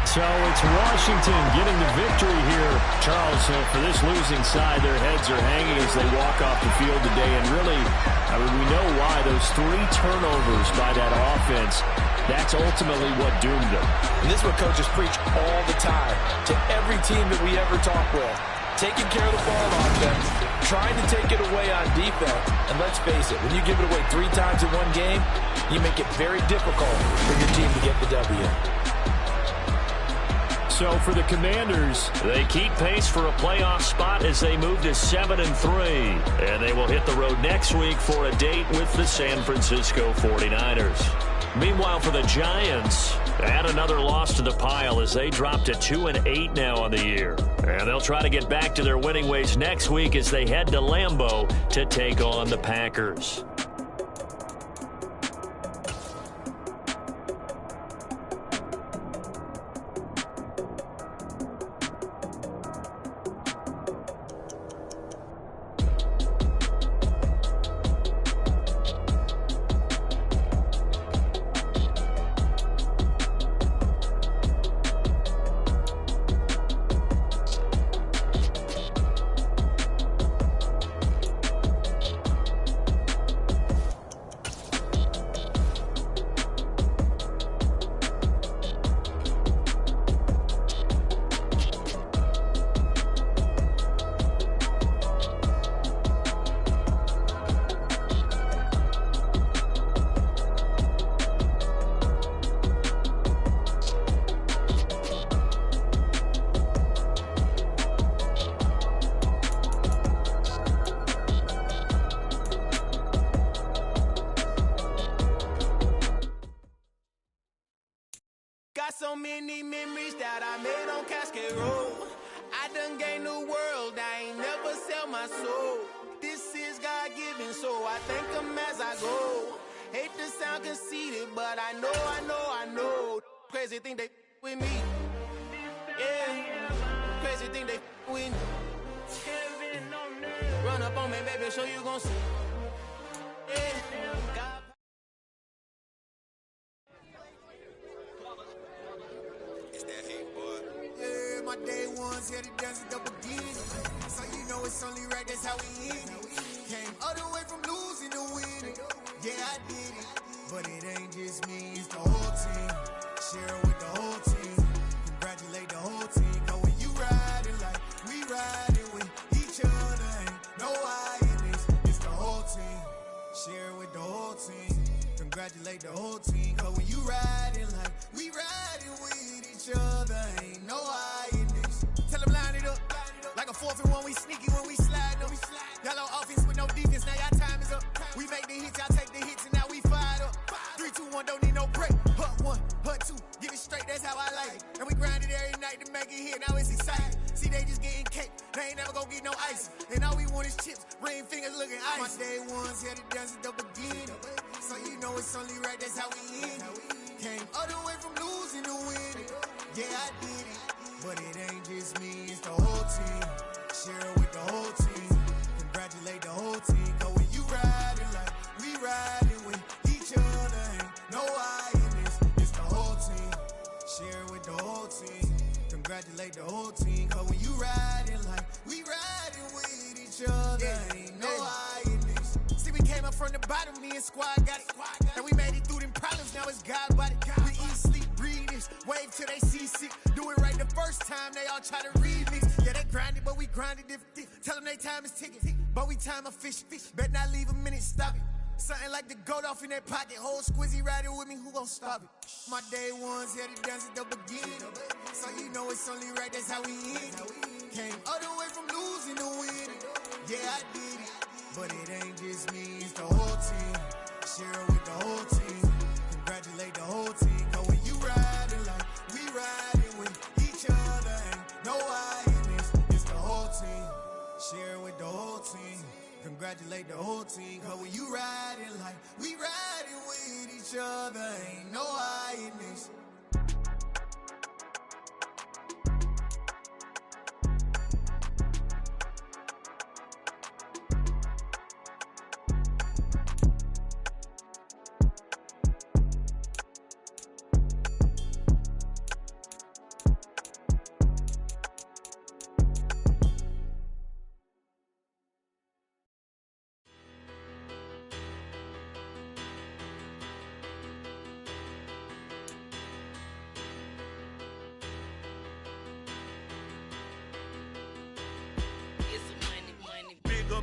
So it's Washington getting the victory here. Charles, for this losing side, their heads are hanging as they walk off the field today. And really, I mean, we know why. Those 3 turnovers by that offense, that's ultimately what doomed them. And this is what coaches preach all the time to every team that we ever talk with. Taking care of the ball on offense, trying to take it away on defense. And let's face it, when you give it away 3 times in one game, you make it very difficult for your team to get the W. So for the Commanders, they keep pace for a playoff spot as they move to 7-3. And they will hit the road next week for a date with the San Francisco 49ers. Meanwhile, for the Giants, add another loss to the pile as they drop to 2-8 now on the year. And they'll try to get back to their winning ways next week as they head to Lambeau to take on the Packers. Got so many memories that I made on Cascade Road. I done gained the world, I ain't never sell my soul. This is God-given, so I thank him as I go. Hate to sound conceited, but I know. Crazy thing they with me. Yeah, crazy thing they with me. Run up on me, baby, show you gon' see. Yeah, God. It's that hate, boy. Yeah, my day ones here to dance at the beginning. So you know it's only right, that's how we end it. Came all the way from losing to winning. Yeah, I did it. But it ain't just me, it's the whole team. Share with the whole team. Congratulate the whole team. Cause when you riding like we riding with each other, ain't no I in this. It's the whole team. Share with the whole team. Congratulate the whole team. Cause when you riding like we riding with each other, ain't no I in this. Tell them line it up. Like a 4th and 1, we sneaky when we slide them. Y'all on offense with no defense, now y'all time is up. We make the hits, y'all take the hits, and now we fired up. 3, 2, 1, don't need no break. Hut 1, hut 2, get it straight, that's how I like it. And we grind it every night to make it hit, now it's exciting. See, they just getting cake, they ain't never gonna get no ice. And all we want is chips, ring fingers looking ice. My day ones here to dance at the beginning. So you know it's only right, that's how we end it. Came all the way from losing to winning. Yeah, I did it. But it ain't just me, it's the whole team. Share with the whole team. Congratulate the whole team. Cause when you riding like we riding with each other, ain't no I in this. It's the whole team. Share with the whole team. Congratulate the whole team. Cause when you riding like we riding with each other, ain't no I in this. See, we came up from the bottom, me and squad got it. And we made it through them problems, now it's God body. We eat, sleep, breathe this. Wave till they see sick. Do it right the first time, they all try to remix. Yeah, they grinded, but we grinded different. Tell them they time is ticking, but we time a fish. Bet not leave a minute, stop it. Something like the goat off in that pocket. Whole squizzy riding with me, who gon' stop it? My day ones here to dance at the beginning. So you know it's only right, that's how we end it. Came all the way from losing to winning. Yeah, I did it. But it ain't just me, it's the whole team. Share with the whole team. Congratulate the whole team. Cause when you riding like we riding with each other, ain't no I in this. It's the whole team. Share with the whole team. Congratulate the whole team. Cause when you riding like we riding with each other, ain't no I in this.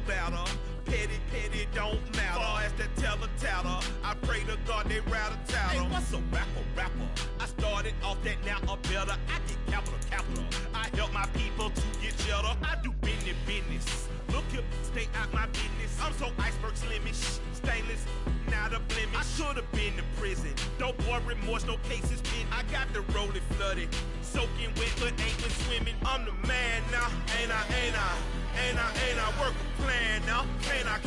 Better, petty don't matter. Far as the teller, I pray to God they rattle tattle. Hey, what's a rapper? I started off that, now I'm better. I get capital. I help my people to get cheddar. I do business. Look here, stay out my business. I'm so iceberg slimish, stainless, not a blemish. I should've been in prison. Don't boy remorse, no cases pinned. I got the rolling flooded, soaking wet, but ain't been swimming. I'm the man now, ain't I? Work a plan now, can't I?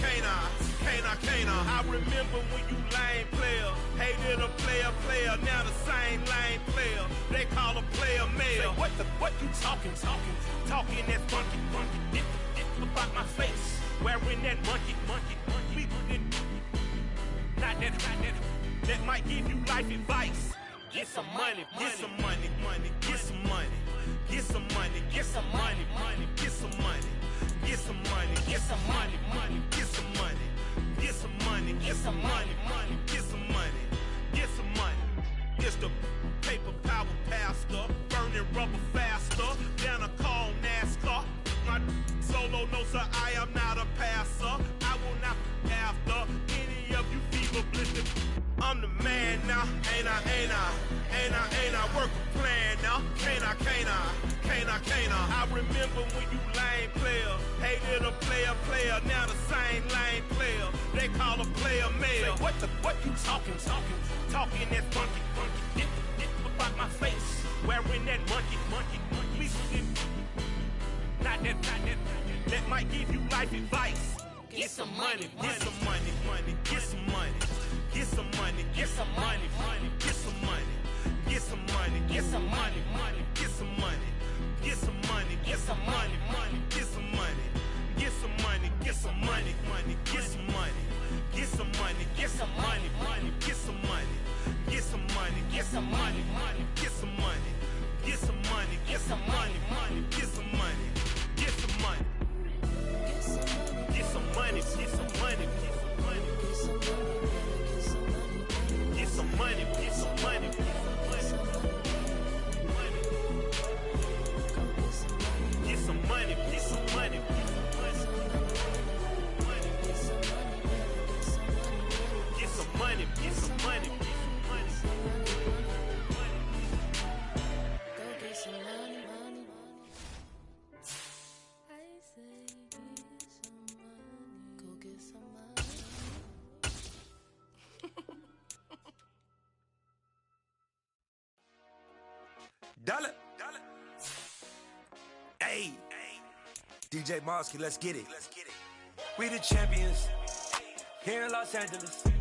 I remember when you lame player, hated a player, now the same lame player. They call a player male. Say, what you talking that funky, about my face, wearing that monkey. We didn't, not that might give you life advice. Get some money. It's the paper power pastor, burning rubber faster than a call NASCAR. My solo, no sir, I am not a passer. I will not after any of you fever blistered. I'm the man now, ain't I? Work a plan now, can't I? I remember when you lame player, hated a player, now the same lame player. They call a player male. Say, what you talking that funky, about my face. give you life advice. Get some money, get some money, money, get some money. Get some money, get some money, money, get some money. Get some money, get some money, money, get some money. Get some money, get some money, money, get some money. Get some money, get some money, money, get some money. Get some money, get some money, money, get some money. Get some money, get some money, money, get some money. Get some money, get some money, money, get some money. Get some money. Get some money, get some money, get some money. Get some money, get some money, get some money. Get some money, get some money. Get some money, get some money. Go get some money, money. I say get some money. Go get some money. Dollar. Hey. DJ Mosky, let's get it. We the champions here in Los Angeles.